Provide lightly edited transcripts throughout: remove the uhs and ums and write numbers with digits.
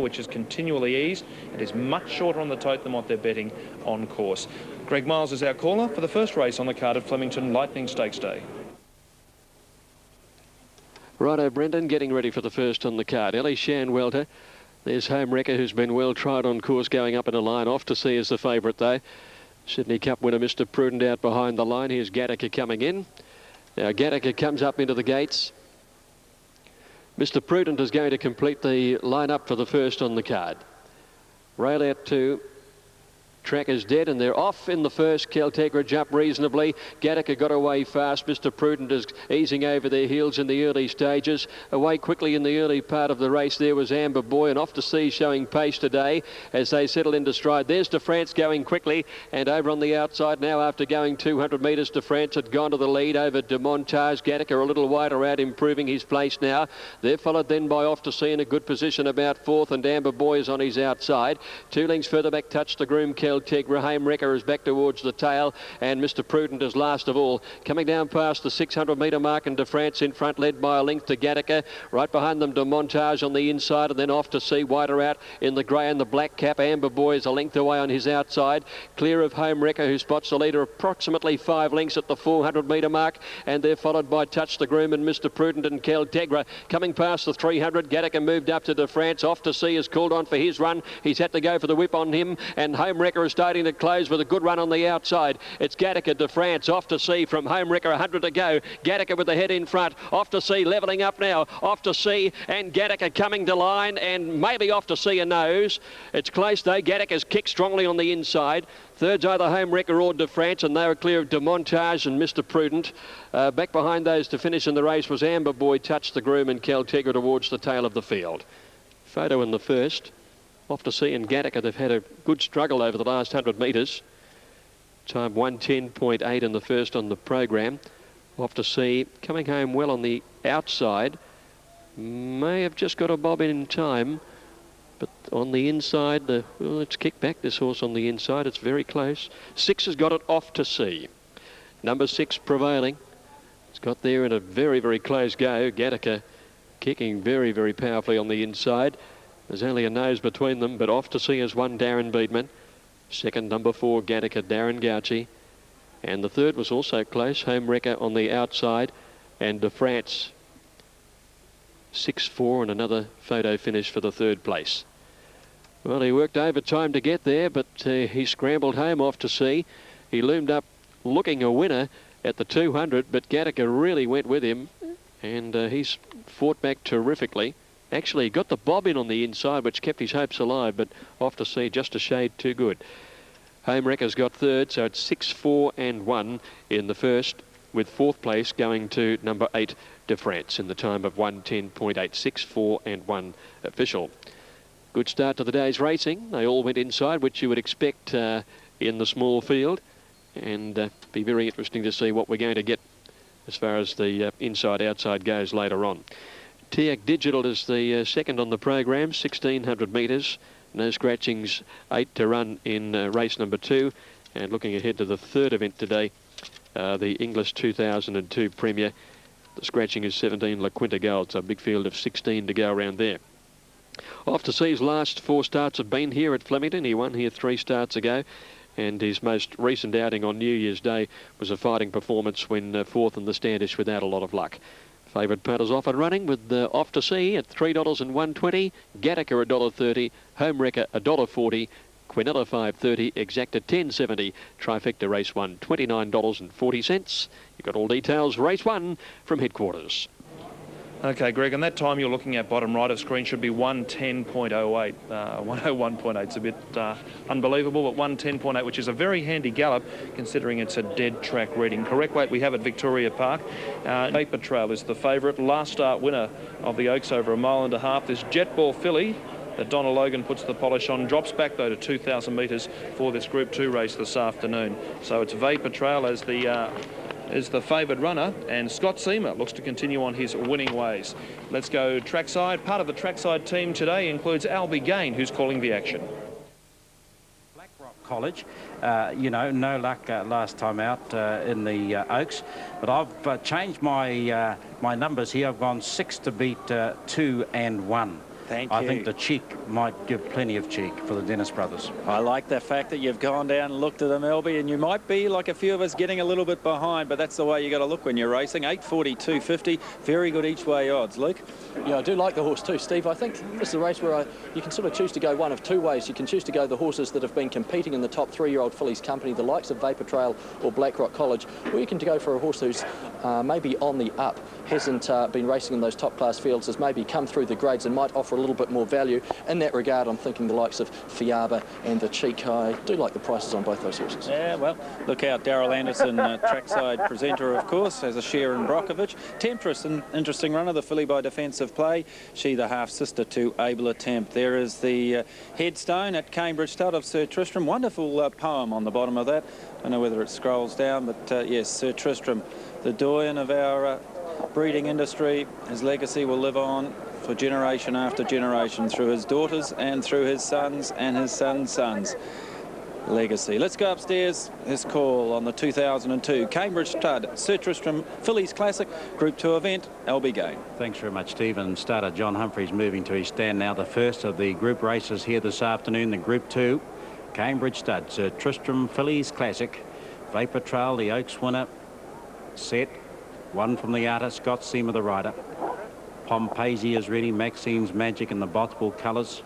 which is continually eased. It is much shorter on the tote than what they're betting on course. Greg Miles is our caller for the first race on the card at Flemington Lightning Stakes Day. Righto, Brendan, getting ready for the first on the card. Ellie Shanwelter. There's Home Wrecker, who's been well tried on course, going up in a line. Off to Sea as the favourite, though. Sydney Cup winner Mr. Prudent out behind the line. Here's Gattaca coming in. Now Gattaca comes up into the gates. Mr. Prudent is going to complete the line-up for the first on the card. Rail out 2. Track is dead and they're off in the first. Qlty jump reasonably. Gattaca got away fast. Mr. Prudent is easing over their heels in the early stages. Away quickly in the early part of the race there was Amber Boy, and Off to Sea showing pace today as they settle into stride. There's De France going quickly, and over on the outside now, after going 200 metres, De France had gone to the lead over Demontage. Gattaca a little wider out, improving his place now. They're followed then by Off to Sea in a good position about 4th, and Amber Boy is on his outside. 2 lengths further back, Touch the Groom, Qlty. Home Wrecker is back towards the tail, and Mr. Prudent is last of all. Coming down past the 600 metre mark, and De France in front, led by a length to Gattaca. Right behind them, Demontage on the inside, and then Off to Sea wider out in the grey and the black cap. Amber Boy is a length away on his outside, clear of Home Wrecker, who spots the leader approximately 5 lengths at the 400 metre mark, and they're followed by Touch the Groom and Mr. Prudent and Qlty. Coming past the 300, Gattaca moved up to De France. Off to Sea is called on for his run. He's had to go for the whip on him, and Home Wrecker is starting to close with a good run on the outside. It's Gattaca, De France, Off to Sea from Home Wrecker, 100 to go. Gattaca with the head in front. Off to Sea levelling up now. Off to Sea and Gattaca coming to line, and maybe Off to Sea a nose. It's close though. Gattaca's kicked strongly on the inside. Third's either Home Wrecker or De France, and they were clear of Demontage and Mr. Prudent. Back behind those to finish in the race was Amber Boy, Touch the Groom and Qlty towards the tail of the field. Photo in the first. Off to Sea and Gattaca, they've had a good struggle over the last 100 metres. Time 1:10.8 in the first on the program. Off to Sea, coming home well on the outside. May have just got a bob in time, but on the inside, well, it's kicked back, this horse on the inside. It's very close. 6 has got it Off to Sea. Number 6 prevailing. It's got there in a very, very close go. Gattaca kicking very, very powerfully on the inside. There's only a nose between them, but Off to Sea has won Darren Beedman. Second, number 4, Gattaca, Darren Qlty. And the third was also close, Home Wrecker on the outside, and De France 6-4, and another photo finish for the third place. Well, he worked overtime to get there, but he scrambled home Off to Sea. He loomed up looking a winner at the 200, but Gattaca really went with him, and he's fought back terrifically. Actually, he got the bob in on the inside, which kept his hopes alive, but Off to Sea just a shade too good. Home Wrecker's got third, so it's 6-4 and 1 in the first, with 4th place going to number 8, De France, in the time of 1:10.8, 6-4 and 1 official. Good start to the day's racing. They all went inside, which you would expect in the small field, and be very interesting to see what we're going to get as far as the inside-outside goes later on. TIAC Digital is the second on the program, 1,600 metres. No scratchings, 8 to run in race number 2. And looking ahead to the third event today, the English 2002 Premier. The scratching is 17 La Quinta Gold, so a big field of 16 to go around there. Off to Sea's last 4 starts have been here at Flemington. He won here 3 starts ago, and his most recent outing on New Year's Day was a fighting performance when 4th in the Standish without a lot of luck. Favourite punters off and running with Off to Sea at $3 and $1.20, Gattaca $1.30, Home Wrecker $1.40, Quinella $5.30, Exacta $10.70, Trifecta Race 1 $29.40. You've got all details, Race 1 from headquarters. Okay, Greg, and that time you're looking at bottom right of screen should be 1:10.08. 1:01.8 is a bit unbelievable, but 1:10.8, which is a very handy gallop considering it's a dead track reading. Correct weight we have at Victoria Park. Vapor Trail is the favourite. Last start winner of the Oaks over 1.5 miles. This Jetball filly that Donna Logan puts the polish on drops back though to 2,000 metres for this Group 2 race this afternoon. So it's Vapor Trail as the favoured runner, and Scott Seamer looks to continue on his winning ways. Let's go trackside. Part of the trackside team today includes Albie Gain, who's calling the action. Blackrock College, you know, no luck last time out in the Oaks, but I've changed my my numbers here. I've gone 6 to beat 2 and 1. Thank I you. think the cheek might give plenty of cheek for the Dennis brothers. I like the fact that you've gone down and looked at them, Elby, and you might be, like a few of us, getting a little bit behind, but that's the way you got to look when you're racing. 8:40, 250, very good each way odds. Luke? Yeah, I do like the horse too, Steve. I think this is a race where you can sort of choose to go one of two ways. You can choose to go the horses that have been competing in the top 3-year-old fillies company, the likes of Vapor Trail or Black Rock College, or you can go for a horse who's maybe on the up, hasn't been racing in those top class fields, has maybe come through the grades and might offer a little bit more value. In that regard, I'm thinking the likes of Fiaba and the Cheek. I do like the prices on both those horses. Yeah, well, look out. Daryl Anderson, trackside presenter, of course, has a share in Brockovich. Temptress, an interesting runner, the filly by defensive play. She the half-sister to Able Attempt. There is the headstone at Cambridge Stud of Sir Tristram. Wonderful poem on the bottom of that. I don't know whether it scrolls down, but yes, Sir Tristram, the doyen of our breeding industry. His legacy will live on for generation after generation through his daughters and through his sons and his sons' sons. Legacy. Let's go upstairs. His call on the 2002 Cambridge Stud Sir Tristram Fillies Classic Group 2 event. LB Game. Thanks very much, Stephen. Starter John Humphreys moving to his stand now. The first of the group races here this afternoon, the Group 2 Cambridge Stud Sir Tristram Fillies Classic. Vapor Trail, the Oaks winner, set. One from the outer, Scott Seamer the rider. Pompasi is ready. Maxine's Magic in the Bothwell colours.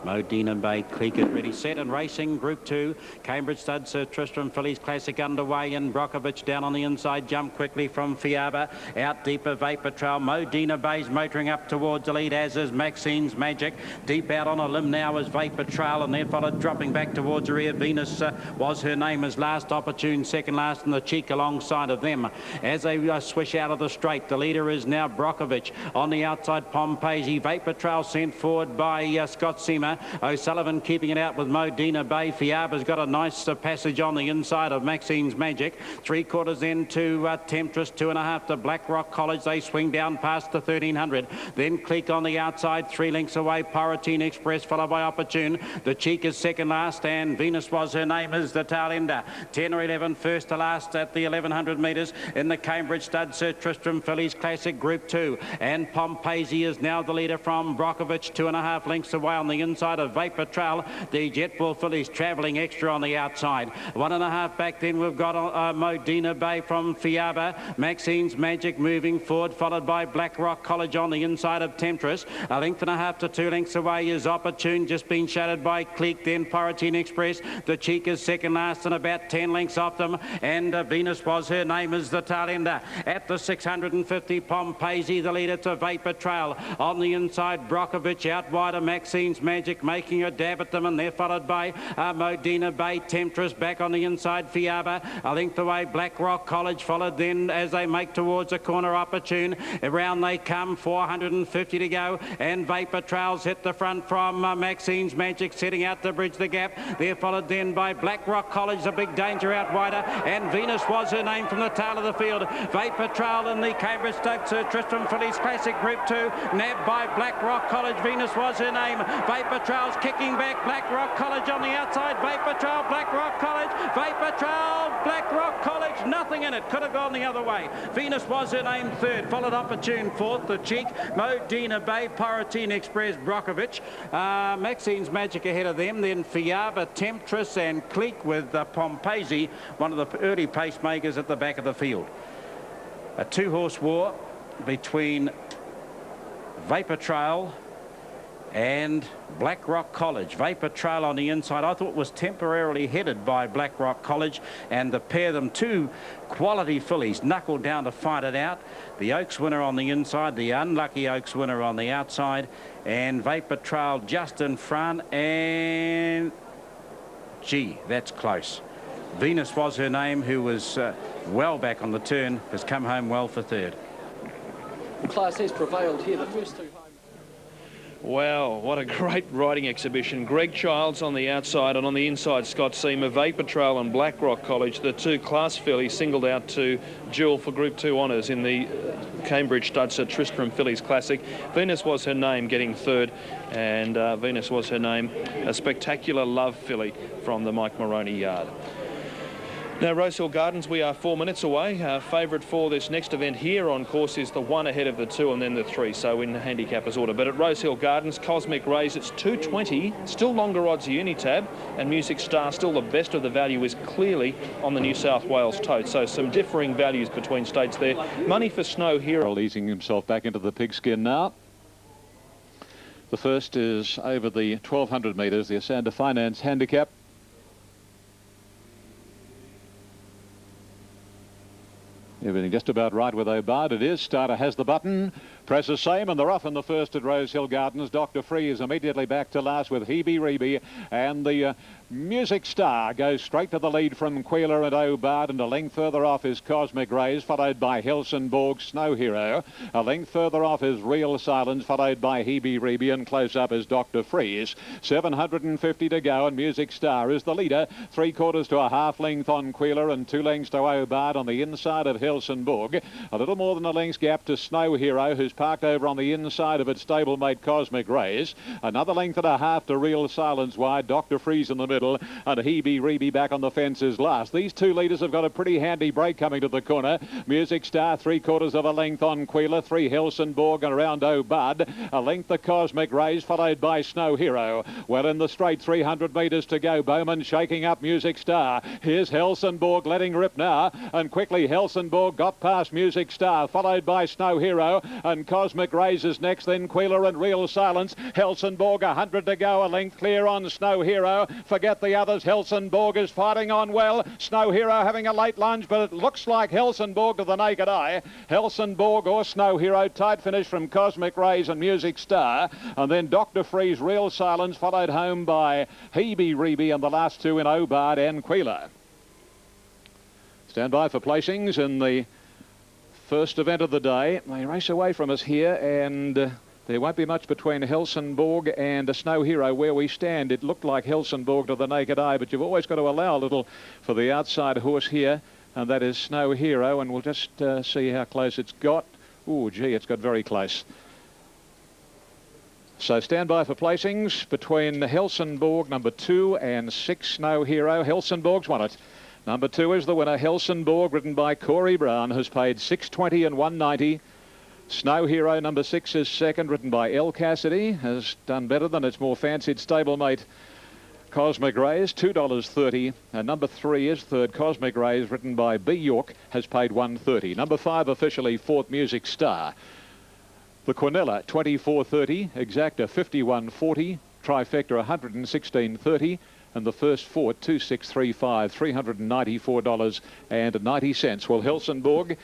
Modena Bay, Qlty ready, set and racing. Group 2, Cambridge Stud, Sir Tristram Fillies Classic underway, and Brockovich down on the inside. Jump quickly from Fiaba. Out deeper, Vapor Trail. Modena Bay's motoring up towards the lead, as is Maxine's Magic. Deep out on a limb now is Vapor Trail, and there followed dropping back towards the rear. Venus was her name, as last opportune, second last, and the Cheek alongside of them. As they swish out of the straight, the leader is now Brockovich. On the outside, Pompasi. Vapor Trail sent forward by Scott Seamer. O'Sullivan keeping it out with Modena Bay. Fiaba's got a nice passage on the inside of Maxine's Magic. 3/4 into Temptress, 2.5 to Black Rock College. They swing down past the 1300. Then Qlty on the outside, 3 lengths away. Pyroteen Express followed by Opportune. The Cheek is second last, and Venus was her name is the tail ender. 10 or 11 first to last at the 1100 metres in the Cambridge Stud Sir Tristram Fillies Classic Group 2. And Pompasi is now the leader from Brockovich, 2.5 lengths away on the inside of Vapor Trail. The Jet Bull fillies travelling extra on the outside. 1.5 back, then we've got Modena Bay from Fiaba. Maxine's Magic moving forward, followed by Black Rock College on the inside of Temptress. 1.5 to 2 lengths away is Opportune, just been shadowed by Qlty, then Pyroteen Express. The Cheek is second last and about 10 lengths off them, and Venus was her name is the tail ender. At the 650, Pompasi the leader to Vapor Trail. On the inside, Brockovich out wide of Maxine's Magic, making a dab at them, and they're followed by Modena Bay. Temptress back on the inside, Fiaba. A length away, Black Rock College followed then as they make towards a corner. Opportune. Around they come, 450 to go, and Vapor Trails hit the front from Maxine's Magic, setting out to bridge the gap. They're followed then by Black Rock College, a big danger out wider, and Venus was her name from the tail of the field. Vapor Trail in the Cambridge Stud Sir Tristram Fillies Classic Group 2, nabbed by Black Rock College. Venus was her name. Vapor Trail's kicking back. Black Rock College on the outside. Vapor Trail, Black Rock College. Vapor Trail, Black Rock College. Nothing in it. Could have gone the other way. Venus was her name third. Followed Opportune fourth. The Cheek, Modena Bay, Pyroteen Express, Brockovich. Maxine's Magic ahead of them. Then Fiaba, Temptress and Qlty with Pompasi, one of the early pacemakers at the back of the field. A 2-horse war between Vapor Trail and Black Rock College. Vapor Trail on the inside, I thought was temporarily headed by Black Rock College, and the pair of them, 2 quality fillies, knuckled down to fight it out. The Oaks winner on the inside, the unlucky Oaks winner on the outside, and Vapor Trail just in front, and gee, that's close. Venus was her name, who was well back on the turn, has come home well for third. Class has prevailed here, the first 2 home. Wow, what a great riding exhibition. Greg Childs on the outside, and on the inside Scott Seamer. Vapor Trail and Black Rock College, the 2 class fillies singled out to duel for Group 2 honours in the Cambridge Stud Sir Tristram Fillies Classic. Venus was her name, getting third, and Venus was her name, a spectacular love filly from the Mike Moroney yard. Now, Rosehill Gardens, we are 4 minutes away. Favourite for this next event here on course is the 1 ahead of the 2 and then the 3, so in handicappers order. But at Rosehill Gardens, Cosmic Rays, it's 220, still longer odds Unitab, and Music Star, still the best of the value, is clearly on the New South Wales tote. So some differing values between states there. Money for Snow Hero. Easing himself back into the pigskin now. The first is over the 1,200 metres, the Asanda Finance handicap. Everything just about right with Hobart. It is. Starter has the button. Presses same, and they're off in the first at Rosehill Gardens. Dr. Free is immediately back to last with Hebe Rebe, and the Music Star goes straight to the lead from Qlty and Hobart, and a length further off is Cosmic Rays, followed by Helsingborg Snow Hero. A length further off is Real Silence, followed by Hebe Rebe, and close up is Dr. Freeze. 750 to go, and Music Star is the leader. 3/4 to a half length on Qlty and 2 lengths to Hobart on the inside of Helsingborg. A little more than a length's gap to Snow Hero, who's parked over on the inside of its stablemate Cosmic Rays. Another length and a half to Real Silence wide. Dr. Freeze in the middle, and Hebe Rebe back on the fences last. These two leaders have got a pretty handy break coming to the corner. Music Star 3/4 of a length on Qlty, 3 Helsingborg and around Hobart. A length the Cosmic Rays, followed by Snow Hero. Well in the straight, 300 metres to go. Bowman shaking up Music Star. Here's Helsingborg letting rip now, and quickly Helsingborg got past Music Star, followed by Snow Hero, and Cosmic Rays is next, then Qlty and Real Silence. Helsingborg 100 to go, a length clear on Snow Hero. Forget the others. Helsingborg is fighting on well. Snow Hero having a late lunge, but it looks like Helsingborg to the naked eye. Helsingborg or Snow Hero, tight finish from Cosmic Rays and Music Star, and then Dr. Freeze, Real Silence, followed home by Hebe Rebe, and the last two in Hobart and Qlty. Stand by for placings in the first event of the day. They race away from us here, and there won't be much between Helsingborg and a Snow Hero where we stand. It looked like Helsingborg to the naked eye, but you've always got to allow a little for the outside horse here, and that is Snow Hero, and we'll just see how close it's got. Oh, gee, it's got very close. So stand by for placings between Helsingborg, number 2, and 6 Snow Hero. Helsingborg's won it. Number 2 is the winner, Helsingborg, ridden by Corey Brown, who's paid $6.20 and $1.90. Snow Hero, number 6, is second, ridden by El Cassidy, has done better than its more fancied stablemate Cosmic Rays, $2.30. And number 3 is third, Cosmic Rays, ridden by B. York, has paid $1.30. Number 5, officially fourth, Music Star. The Quinella, $24.30. Exacta, $51.40. Trifecta, $116.30. And the first four, 2635, $394.90. Well, Helsingborg,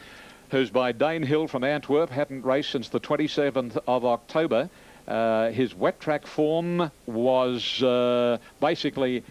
who's by Dane Hill from Antwerp, hadn't raced since the 27th of October. His wet track form was basically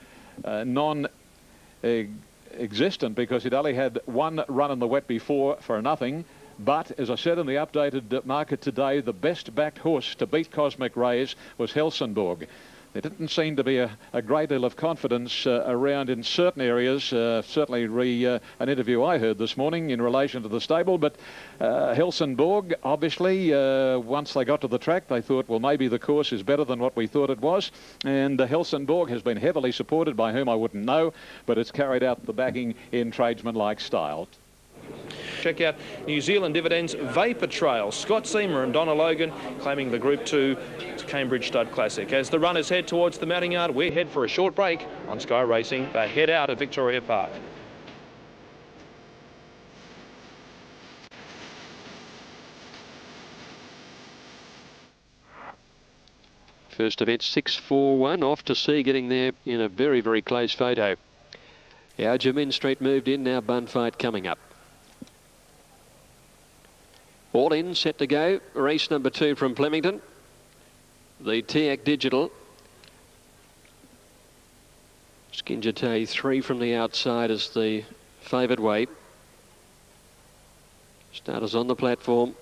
non-existent because he'd only had one run in the wet before for nothing. But, as I said in the updated market today, the best backed horse to beat Cosmic Rays was Helsingborg. There didn't seem to be a great deal of confidence around in certain areas, certainly an interview I heard this morning in relation to the stable, but Helsingborg, obviously, once they got to the track, they thought, well, maybe the course is better than what we thought it was, and Helsingborg has been heavily supported by whom I wouldn't know, but it's carried out the backing in tradesman-like style. Check out New Zealand Dividends Vapor Trail. Scott Seamer and Donna Logan claiming the Group 2 Cambridge Stud Classic. As the runners head towards the mounting yard, we head for a short break on Sky Racing. They head out of Victoria Park. First event 6-4-1, off to sea, getting there in a very, very close photo. Our Jamin Street moved in, now Bun Fight coming up. All in, set to go. Race number 2 from Flemington. The TAC Digital. Qlty 3 from the outside is the favoured weight. Starters on the platform.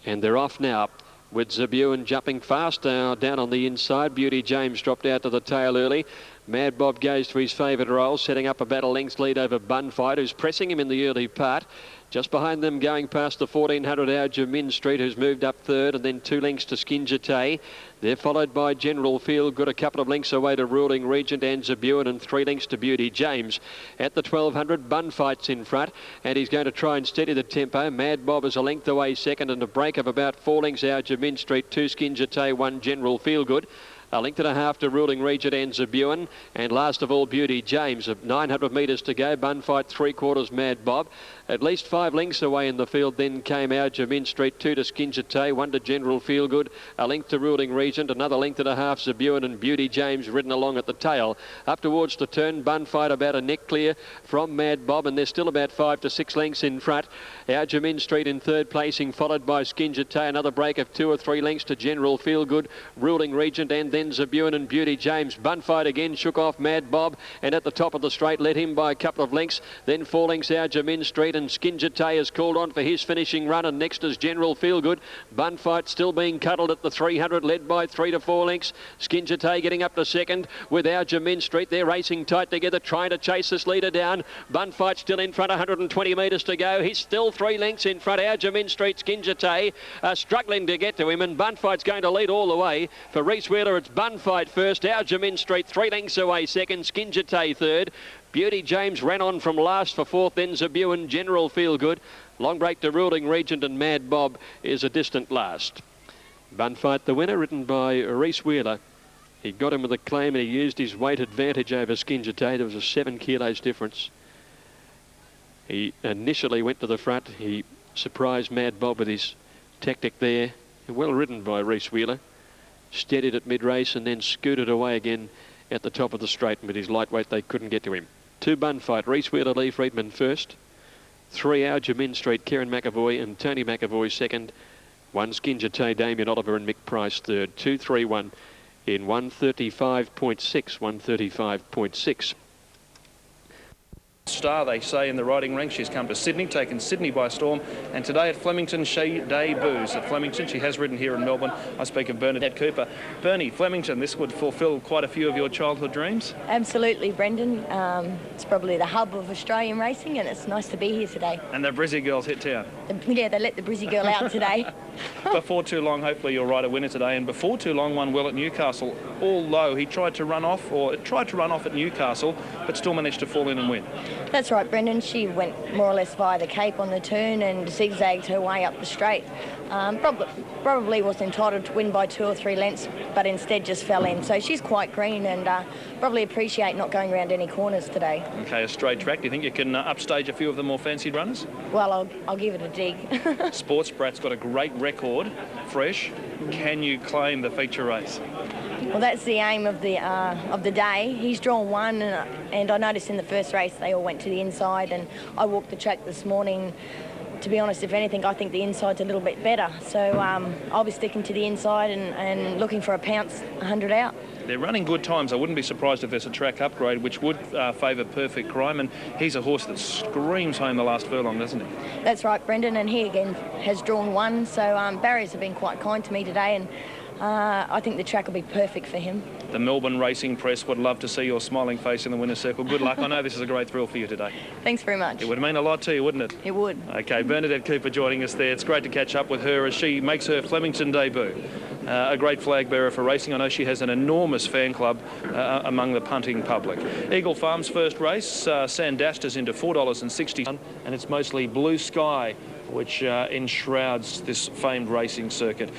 And they're off now with Zabuan jumping fast now down on the inside. Beauty James dropped out to the tail early. Mad Bob goes to his favourite role, setting up a battle lengths lead over Bun Fight, who's pressing him in the early part. Just behind them, going past the 1400 hour Jamin Street, who's moved up third, and then 2 lengths to Qlty. They're followed by General Feel Good, a couple of lengths away to Ruling Regent and Zabuan, and 3 lengths to Beauty James. At the 1200, Bun Fight's in front, and he's going to try and steady the tempo. Mad Bob is a length away second, and a break of about 4 lengths out Jamin Street, 2 Qlty, 1 General Feel Good. A length and a half to Ruling Regent and Zabuan, and last of all Beauty James. 900 metres to go. Bun Fight 3/4 Mad Bob. At least 5 lengths away in the field then came out Jamin Street, 2 to Qlty, 1 to General Feelgood, a length to Ruling Regent, another length and a half Zabuan, and Beauty James ridden along at the tail. Up towards the turn, Bun Fight about a neck clear from Mad Bob, and they're still about 5 to 6 lengths in front. Our Jamin Street in third placing, followed by Qlty, another break of 2 or 3 lengths to General Feelgood, Ruling Regent, and then Zabuan and Beauty James. Bun Fight again shook off Mad Bob, and at the top of the straight led him by a couple of lengths. Then 4 lengths out Jamin Street, and Qlty is called on for his finishing run, and next is General Feelgood. Bun Fight still being cuddled at the 300, led by 3 to 4 lengths. Qlty getting up to second with our Jamin Street. They're racing tight together, trying to chase this leader down. Bun Fight still in front, 120 metres to go. He's still 3 lengths in front. Our Jamin Street's Qlty struggling to get to him, and Bun Fight's going to lead all the way. For Reese Wheeler, it's Bun Fight first. Our Jamin Street 3 lengths away second. Qlty third. Beauty James ran on from last for fourth, then Zabuan, General Feelgood. Long break to Ruling Regent, and Mad Bob is a distant last. Bun Fight the winner, ridden by Reese Wheeler. He got him with a claim, and he used his weight advantage over Qlty. There was a 7 kilos difference. He initially went to the front. He surprised Mad Bob with his tactic there. Well ridden by Reese Wheeler. Steadied at mid-race and then scooted away again at the top of the straight, and with his lightweight they couldn't get to him. 2 Bun Fight, Reese Wheeler, Lee Friedman first. 3 Our Jamin Street, Kieran McAvoy and Tony McAvoy second. 1 Qlty, Damien Oliver and Mick Price third. 2-3-1 in 135.6, 135.6. Star, they say, in the riding ranks. She's come to Sydney, taken Sydney by storm, and today at Flemington she debuts. At Flemington, she has ridden here in Melbourne. I speak of Bernadette Cooper. Bernie, Flemington, this would fulfil quite a few of your childhood dreams? Absolutely, Brendan. It's probably the hub of Australian racing, and it's nice to be here today. And the Brizzy girls hit town. Yeah, they let the Brizzy girl out today. Before too long, hopefully you'll ride a winner today, and before too long won well at Newcastle, although he tried to run off at Newcastle, but still managed to fall in and win. That's right, Brendan. She went more or less via the Cape on the turn and zigzagged her way up the straight. Probably was entitled to win by 2 or 3 lengths, but instead just fell in. So she's quite green, and probably appreciate not going around any corners today. Okay, a straight track. Do you think you can upstage a few of the more fancied runners? Well, I'll give it a dig. Sports Brat's got a great record, fresh. Can you claim the feature race? Well, that's the aim of the day. He's drawn 1, and I noticed in the first race they all went to the inside, and I walked the track this morning. To be honest, if anything, I think the inside's a little bit better. So I'll be sticking to the inside and looking for a pounce 100 out. They're running good times. I wouldn't be surprised if there's a track upgrade, which would favour Perfect Crime, and he's a horse that screams home the last furlong, doesn't he? That's right, Brendan, and he again has drawn 1. So barriers have been quite kind to me today, and I think the track will be perfect for him. The Melbourne racing press would love to see your smiling face in the winner's circle. Good luck. I know this is a great thrill for you today. Thanks very much. It would mean a lot to you, wouldn't it? It would. Okay, Bernadette Cooper joining us there. It's great to catch up with her as she makes her Flemington debut. A great flag bearer for racing. I know she has an enormous fan club among the punting public. Eagle Farm's first race, Sandastas into $4.60, and it's mostly blue sky which enshrouds this famed racing circuit.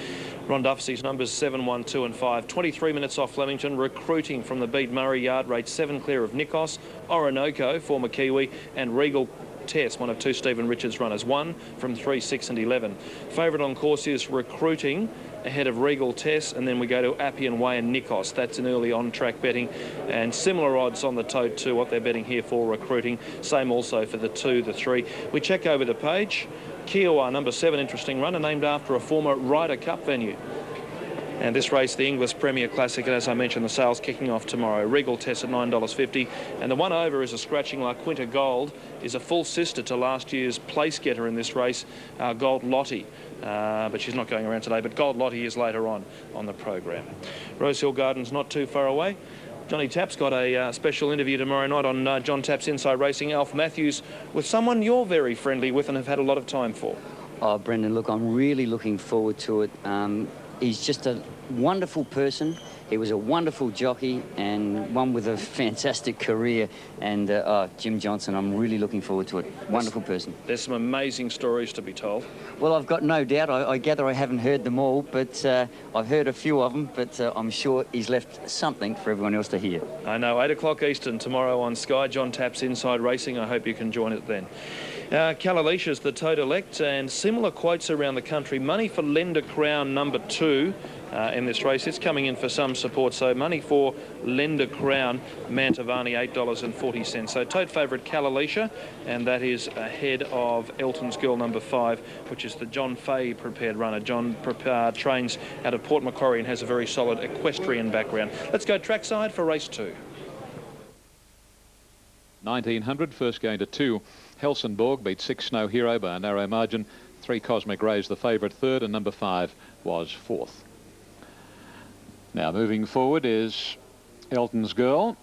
Ron Duffy's numbers 7, 1, 2 and 5. 23 minutes off Flemington, recruiting from the Beat Murray yard rate 7 clear of Nikos, Orinoco, former Kiwi, and Regal Tess, one of 2 Stephen Richards runners, 1 from 3, 6 and 11. Favourite on course is Recruiting ahead of Regal Tess, and then we go to Appian Way and Nikos. That's an early on-track betting, and similar odds on the tote to what they're betting here for Recruiting. Same also for the 2, the 3. We check over the page. Qlty, number 7, interesting runner, named after a former Ryder Cup venue. And this race, the Inglis Premier Classic, and as I mentioned, the sales kicking off tomorrow. Regal Tess at $9.50. And the one over is a scratching La Quinta Gold, is a full sister to last year's place getter in this race, Gold Lottie. But she's not going around today, but Gold Lottie is later on the program. Rosehill Gardens not too far away. Johnny Tapp's got a special interview tomorrow night on John Tapp's Inside Racing. Alf Matthews with someone you're very friendly with and have had a lot of time for. Oh, Brendan, look, I'm really looking forward to it. He's just a wonderful person. He was a wonderful jockey and one with a fantastic career. And Jim Johnson, I'm really looking forward to it. Wonderful person. There's some amazing stories to be told. Well, I've got no doubt. I gather I haven't heard them all, but I've heard a few of them. But I'm sure he's left something for everyone else to hear. I know, 8 o'clock Eastern tomorrow on Sky. John Tapp's Inside Racing. I hope you can join it then. Kalalicia's the tote elect, and similar quotes around the country. Money for Lender Crown number 2 in this race. It's coming in for some support. So money for Lender Crown, Mantovani, $8.40. So tote favourite Kalalicia, and that is ahead of Elton's Girl number 5, which is the John Fay prepared runner. John trains out of Port Macquarie and has a very solid equestrian background. Let's go trackside for race 2. 1900, first going to 2. Helsingborg beat 6 Snow Hero by a narrow margin. 3 Cosmic Rays the favourite third, and number 5 was fourth. Now moving forward is Elton's Girl.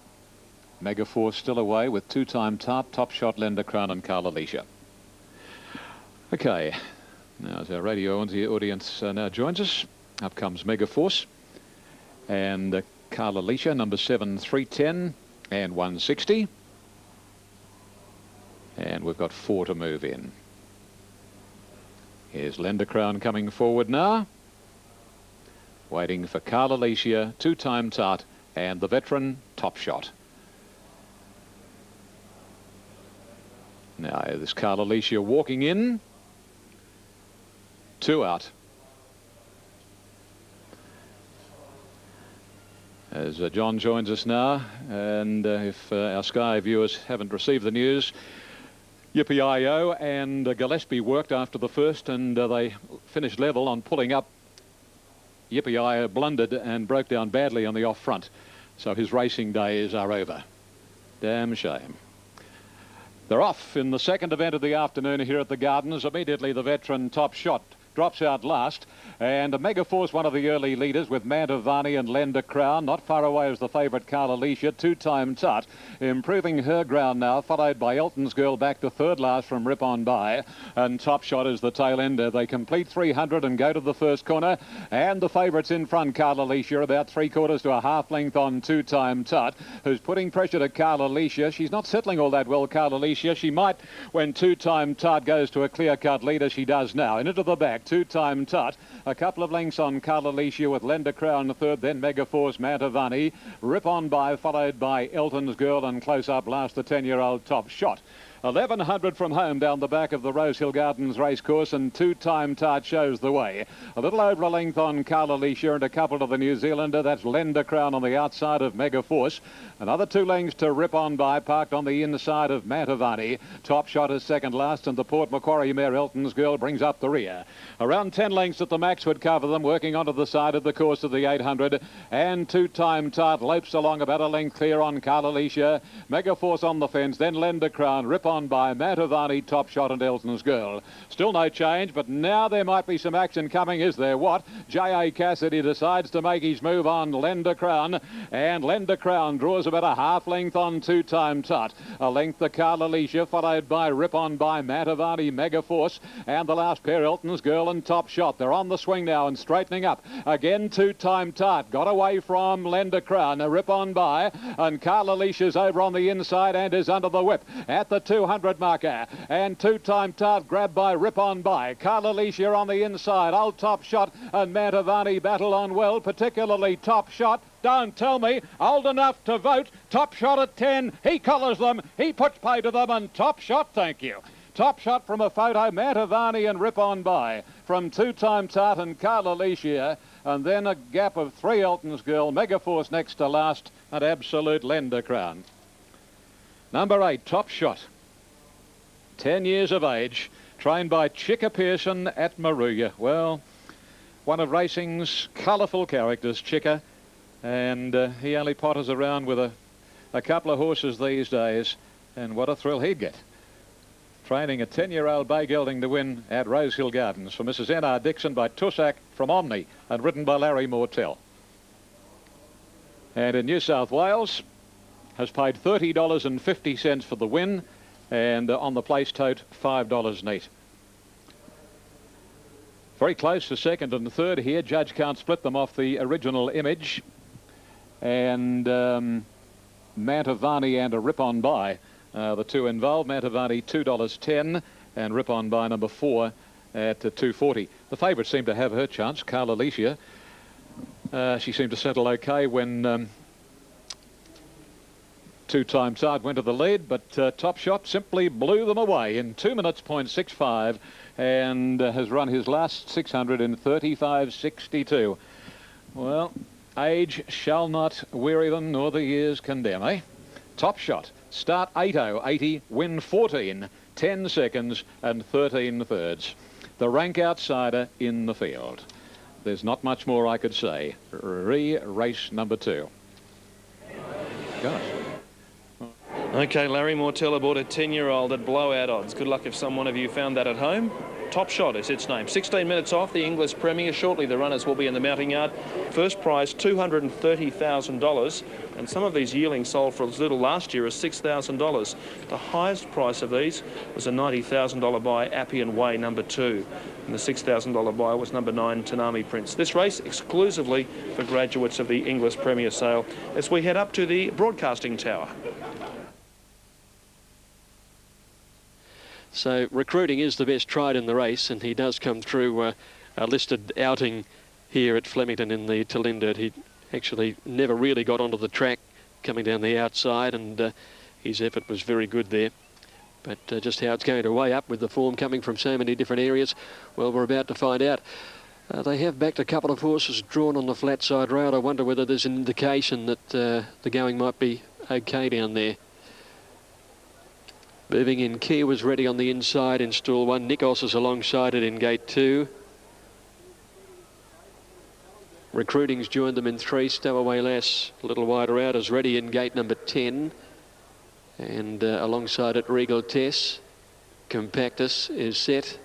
Megaforce still away with 2-time Top Shot, Lender Crown and Kalalicia. Okay, now as our radio audience now joins us, up comes Megaforce and Kalalicia, number 7, 310 and 160. And we've got 4 to move in. Here's Lender Crown coming forward now. Waiting for Kalalicia, 2-time Tart, and the veteran Top Shot. Now this Kalalicia walking in. 2 out. As John joins us now, and if our Sky viewers haven't received the news, Yippee-I-O and Gillespie worked after the first, and they finished level on pulling up. Yippee-I-O blundered and broke down badly on the off front, so his racing days are over. Damn shame. They're off in the second event of the afternoon here at the Gardens. Immediately the veteran Top Shot drops out last, and Megaforce, one of the early leaders, with Mantovani and Lender Crown. Not far away is the favourite Kalalicia, 2-time Tut, improving her ground now, followed by Elton's Girl back to third last from Rip On By, and Top Shot is the tail ender. They complete 300 and go to the first corner, and the favourites in front, Kalalicia, about 3/4 to a half length on 2-time Tut, who's putting pressure to Kalalicia. She's not settling all that well, Kalalicia. She might when 2-time Tut goes to a clear-cut lead, as she does now. And into the back, 2-time Tut, a couple of lengths on Kalalicia with Lender Crown the third, then Megaforce, Mantovani, Rip On By, followed by Elton's Girl, and close up last the 10-year-old Top Shot. 1100 from home down the back of the Rosehill Gardens racecourse, and 2-time Tart shows the way. A little over a length on Kalalicia and a couple to the New Zealander. That's Lender Crown on the outside of Megaforce. Another 2 lengths to Rip On By, parked on the inside of Mantovani. Top Shot is second last, and the Port Macquarie mare Elton's Girl brings up the rear. Around 10 lengths at the max would cover them, working onto the side of the course of the 800. And 2-time Tart lopes along about a length clear on Kalalicia. Megaforce on the fence, then Lender Crown, Rip On By, Mantovani, Top Shot and Elton's Girl. Still no change, but now there might be some action coming. Is there what? J.A. Cassidy decides to make his move on Lender Crown, and Lender Crown draws about a half length on 2-time Tut. A length to Kalalicia, followed by Rip On By, Mantovani, Megaforce, and the last pair, Elton's Girl and Top Shot. They're on the swing now and straightening up. Again, 2-time Tut got away from Lender Crown, Rip On By, and Kalalicia's over on the inside and is under the whip at the 200 marker. And 2-time Tart grabbed by Rip On By. Kalalicia on the inside. Old Top Shot and Mantovani battle on well, particularly Top Shot. Don't tell me, old enough to vote. Top Shot at 10. He collars them. He puts pay to them, and Top Shot, thank you. Top Shot from a photo, Mantovani and Rip On By. From 2-time Tart and Kalalicia. And then a gap of 3 Elton's Girl. Megaforce next to last, and absolute Lender Crown. Number 8, Top Shot. 10 years of age, trained by Chicka Pearson at Maruya. Well, one of racing's colourful characters, Chicka, and he only potters around with a couple of horses these days, and what a thrill he'd get. Training a 10-year-old bay gelding to win at Rosehill Gardens for Mrs. N.R. Dixon by Tussac from Omni, and ridden by Larry Mortell. And in New South Wales, has paid $30.50 for the win, and on the place tote, $5 neat. Very close to second and third here. Judge can't split them off the original image. And Mantovani and a Rip-On By, the two involved. Mantovani $2.10 and Rip-On By number 4 at $2.40. The favourites seem to have her chance. Carla Alicia. She seemed to settle okay when two-time Tart went to the lead, but Top Shot simply blew them away in 2 minutes, .65, and has run his last 600 in 35.62. Well, age shall not weary them, nor the years condemn, eh? Top Shot, start 8:0.80, win 14, 10 seconds and 13 thirds. The rank outsider in the field. There's not much more I could say. Race number 2. Gosh. Okay, Larry Mortell aboard a 10-year-old at blowout odds. Good luck if some one of you found that at home. Top Shot is its name. 16 minutes off the English Premier. Shortly the runners will be in the mounting yard. First prize $230,000, and some of these yearlings sold for as little last year as $6,000. The highest price of these was a $90,000 buy, Appian Way number 2, and the $6,000 buy was number 9, Tanami Prince. This race exclusively for graduates of the English Premier sale as we head up to the broadcasting tower. So Recruiting is the best tried in the race, and he does come through a listed outing here at Flemington in the Talindert. He actually never really got onto the track coming down the outside, and his effort was very good there. But just how it's going to weigh up with the form coming from so many different areas, well, we're about to find out. They have backed a couple of horses drawn on the flat side rail. I wonder whether there's an indication that the going might be okay down there. Moving in, Kia was ready on the inside in stall 1. Nikos is alongside it in gate 2. Recruiting's joined them in 3. Stowaway Lass a little wider out is ready in gate number 10. And alongside it, Regal Tess. Compactus is set.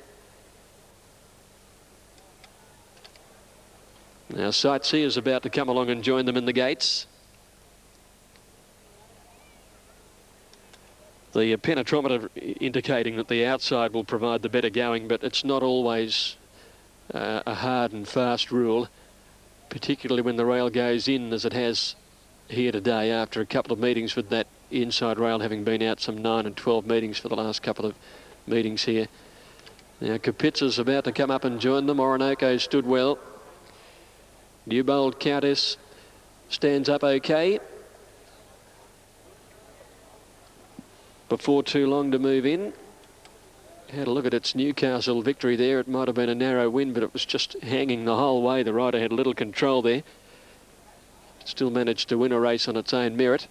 Now Sightseer's about to come along and join them in the gates. The penetrometer indicating that the outside will provide the better going, but it's not always a hard and fast rule, particularly when the rail goes in as it has here today after a couple of meetings with that inside rail having been out some 9 and 12 meetings for the last couple of meetings here. Now Kapitza's about to come up and join them. Orinoco stood well. Newbold Countess stands up okay. Before too long to move in. Had a look at its Newcastle victory there. It might have been a narrow win, but it was just hanging the whole way. The rider had little control there. Still managed to win a race on its own merit.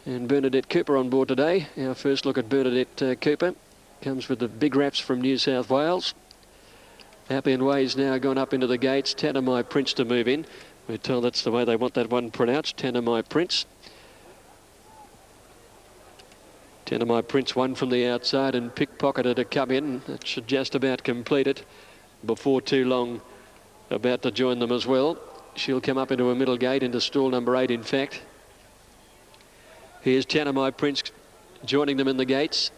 And Bernadette Cooper on board today. Our first look at Bernadette Cooper. Comes with the big raps from New South Wales. Appian Way's now gone up into the gates. Tanamai Prince to move in. We're told that's the way they want that one pronounced. Tanamai Prince. Tanamai Prince won from the outside and Pickpocketer to come in. That should just about complete it. Before too long, about to join them as well. She'll come up into a middle gate, into stall number 8, in fact. Here's Tanamai Prince joining them in the gates.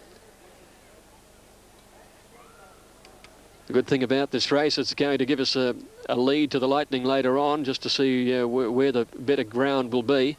The good thing about this race, it's going to give us a lead to the Lightning later on, just to see where the better ground will be.